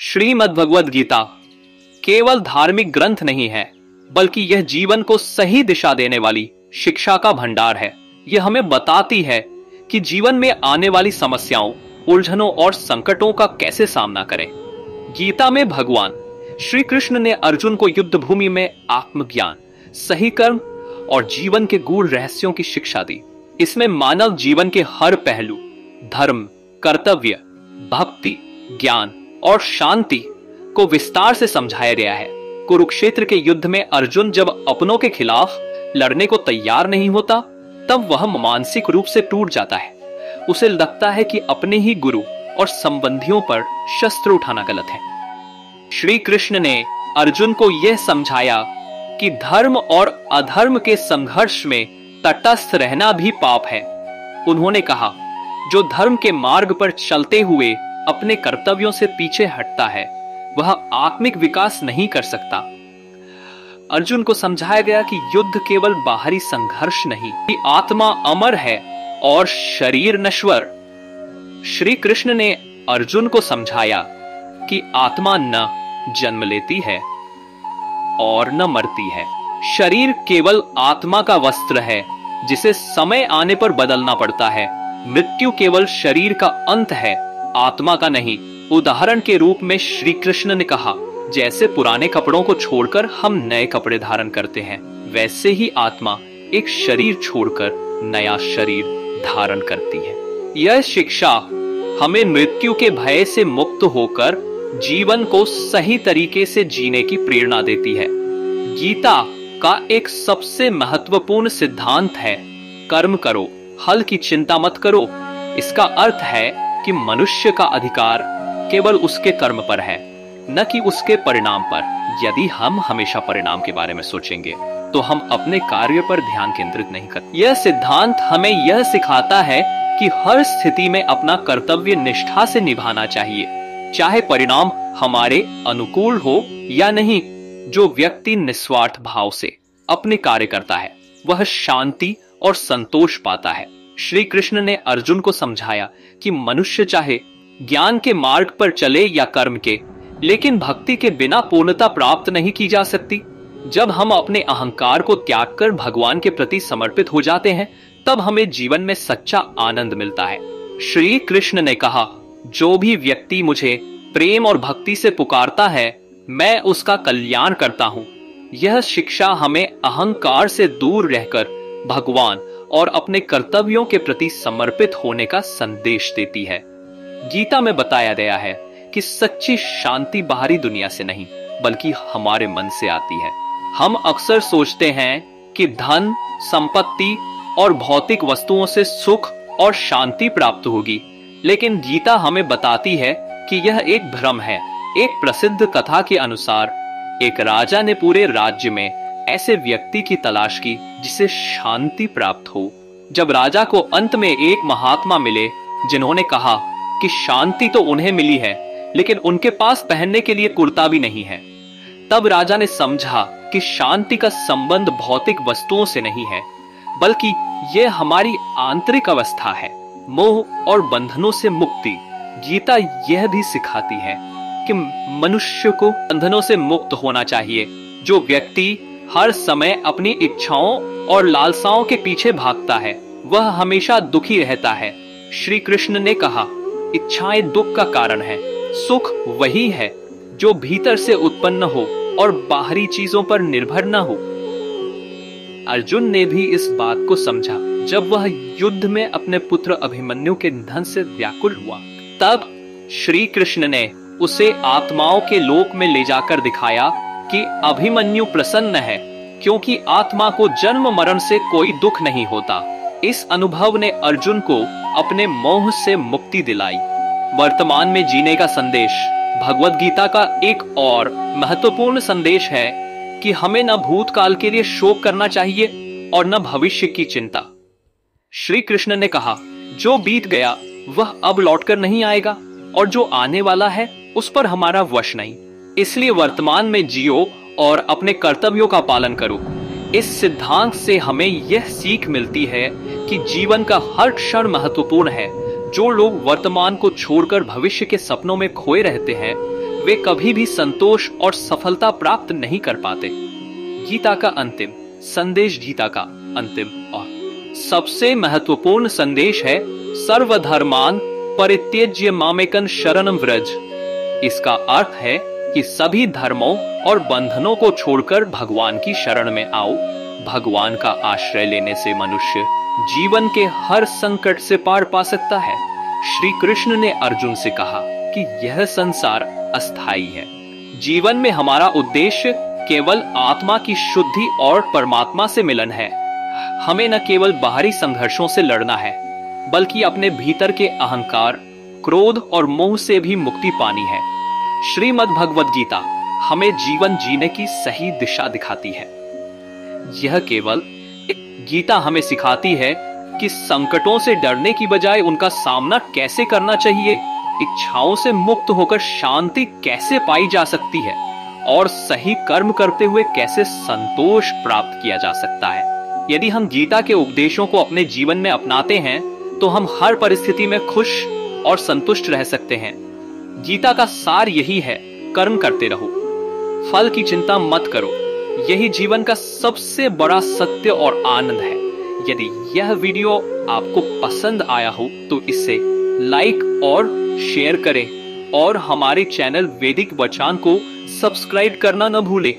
श्रीमद् भगवद गीता केवल धार्मिक ग्रंथ नहीं है, बल्कि यह जीवन को सही दिशा देने वाली शिक्षा का भंडार है। यह हमें बताती है कि जीवन में आने वाली समस्याओं, उलझनों और संकटों का कैसे सामना करें। गीता में भगवान श्री कृष्ण ने अर्जुन को युद्ध भूमि में आत्मज्ञान, सही कर्म और जीवन के गूढ़ रहस्यों की शिक्षा दी। इसमें मानव जीवन के हर पहलू, धर्म, कर्तव्य, भक्ति, ज्ञान और शांति को विस्तार से समझाया गया है। कुरुक्षेत्र के युद्ध में अर्जुन जब अपनों के खिलाफ लड़ने को तैयार नहीं होता, तब वह मानसिक रूप से टूट जाता है। उसे लगता है कि अपने ही गुरु और संबंधियों पर शस्त्र उठाना गलत है। श्री कृष्ण ने अर्जुन को यह समझाया कि धर्म और अधर्म के संघर्ष में तटस्थ रहना भी पाप है। उन्होंने कहा, जो धर्म के मार्ग पर चलते हुए अपने कर्तव्यों से पीछे हटता है, वह आत्मिक विकास नहीं कर सकता। अर्जुन को समझाया गया कि युद्ध केवल बाहरी संघर्ष नहीं, कि आत्मा अमर है और शरीर नश्वर। श्री कृष्ण ने अर्जुन को समझाया कि आत्मा न जन्म लेती है और न मरती है। शरीर केवल आत्मा का वस्त्र है, जिसे समय आने पर बदलना पड़ता है। मृत्यु केवल शरीर का अंत है, आत्मा का नहीं। उदाहरण के रूप में श्री कृष्ण ने कहा, जैसे पुराने कपड़ों को छोड़कर हम नए कपड़े धारण करते हैं, वैसे ही आत्मा एक शरीर छोड़कर नया शरीर धारण करती है। यह शिक्षा हमें मृत्यु के भय से मुक्त होकर जीवन को सही तरीके से जीने की प्रेरणा देती है। गीता का एक सबसे महत्वपूर्ण सिद्धांत है, कर्म करो, फल की चिंता मत करो। इसका अर्थ है कि मनुष्य का अधिकार केवल उसके कर्म पर है, न कि उसके परिणाम पर। यदि हम हमेशा परिणाम के बारे में सोचेंगे, तो हम अपने कार्य पर ध्यान केंद्रित नहीं करते। यह सिद्धांत हमें यह सिखाता है कि हर स्थिति में अपना कर्तव्य निष्ठा से निभाना चाहिए, चाहे परिणाम हमारे अनुकूल हो या नहीं। जो व्यक्ति निस्वार्थ भाव से अपने कार्य करता है, वह शांति और संतोष पाता है। श्री कृष्ण ने अर्जुन को समझाया कि मनुष्य चाहे ज्ञान के मार्ग पर चले या कर्म के, लेकिन भक्ति के बिना पूर्णता प्राप्त नहीं की जा सकती। जब हम अपने अहंकार को त्याग कर भगवान के प्रति समर्पित हो जाते हैं, तब हमें जीवन में सच्चा आनंद मिलता है। श्री कृष्ण ने कहा, जो भी व्यक्ति मुझे प्रेम और भक्ति से पुकारता है, मैं उसका कल्याण करता हूं। यह शिक्षा हमें अहंकार से दूर रहकर भगवान और अपने कर्तव्यों के प्रति समर्पित होने का संदेश देती है। गीता में बताया गया है कि सच्ची शांति बाहरी दुनिया से नहीं, बल्कि हमारे मन से आती है। हम अक्सर सोचते हैं कि धन, संपत्ति और भौतिक वस्तुओं से सुख और शांति प्राप्त होगी, लेकिन गीता हमें बताती है कि यह एक भ्रम है। एक प्रसिद्ध कथा के अनुसार एक राजा ने पूरे राज्य में ऐसे व्यक्ति की तलाश की जिसे शांति प्राप्त हो। जब राजा को अंत में एक महात्मा मिले, जिन्होंने कहा कि शांति तो उन्हें मिली है, लेकिन उनके पास पहनने के लिए कुर्ता भी नहीं है, तब राजा ने समझा कि शांति का संबंध भौतिक वस्तुओं से नहीं है, बल्कि यह हमारी आंतरिक अवस्था है, मोह और बंधनों से मुक्ति। गीता यह भी सिखाती है कि मनुष्य को बंधनों से मुक्त होना चाहिए। जो व्यक्ति हर समय अपनी इच्छाओं और लालसाओं के पीछे भागता है, वह हमेशा दुखी रहता है। श्री कृष्ण ने कहा, इच्छाएं दुख का कारण है। सुख वही है जो भीतर से उत्पन्न हो और बाहरी चीजों पर निर्भर न हो। अर्जुन ने भी इस बात को समझा जब वह युद्ध में अपने पुत्र अभिमन्यु के निधन से व्याकुल हुआ। तब श्री कृष्ण ने उसे आत्माओं के लोक में ले जाकर दिखाया कि अभिमन्यु प्रसन्न है, क्योंकि आत्मा को जन्म मरण से कोई दुख नहीं होता। इस अनुभव ने अर्जुन को अपने मोह से मुक्ति दिलाई। वर्तमान में जीने का संदेश भगवद गीता का एक और महत्वपूर्ण संदेश है कि हमें न भूतकाल के लिए शोक करना चाहिए और न भविष्य की चिंता। श्री कृष्ण ने कहा, जो बीत गया वह अब लौटकर नहीं आएगा, और जो आने वाला है उस पर हमारा वश नहीं। इसलिए वर्तमान में जियो और अपने कर्तव्यों का पालन करो। इस सिद्धांत से हमें यह सीख मिलती है कि जीवन का हर क्षण महत्वपूर्ण है। जो लोग वर्तमान को छोड़कर भविष्य के सपनों में खोए रहते हैं, वे कभी भी संतोष और सफलता प्राप्त नहीं कर पाते। गीता का अंतिम संदेश, गीता का अंतिम और सबसे महत्वपूर्ण संदेश है, सर्वधर्मान परित्यज्य मामेकं शरणं व्रज। इसका अर्थ है कि सभी धर्मों और बंधनों को छोड़कर भगवान की शरण में आओ। भगवान का आश्रय लेने से मनुष्य जीवन के हर संकट से पार पा सकता है। श्री कृष्ण ने अर्जुन से कहा कि यह संसार अस्थाई है। जीवन में हमारा उद्देश्य केवल आत्मा की शुद्धि और परमात्मा से मिलन है। हमें न केवल बाहरी संघर्षों से लड़ना है, बल्कि अपने भीतर के अहंकार, क्रोध और मोह से भी मुक्ति पानी है। श्रीमद् भगवद गीता हमें जीवन जीने की सही दिशा दिखाती है। यह केवल गीता हमें सिखाती है कि संकटों से डरने की बजाय उनका सामना कैसे करना चाहिए, इच्छाओं से मुक्त होकर शांति कैसे पाई जा सकती है और सही कर्म करते हुए कैसे संतोष प्राप्त किया जा सकता है। यदि हम गीता के उपदेशों को अपने जीवन में अपनाते हैं तो हम हर परिस्थिति में खुश और संतुष्ट रह सकते हैं। गीता का सार यही है, कर्म करते रहो, फल की चिंता मत करो। यही जीवन का सबसे बड़ा सत्य और आनंद है। यदि यह वीडियो आपको पसंद आया हो तो इसे लाइक और शेयर करें और हमारे चैनल वैदिक वचान को सब्सक्राइब करना न भूलें।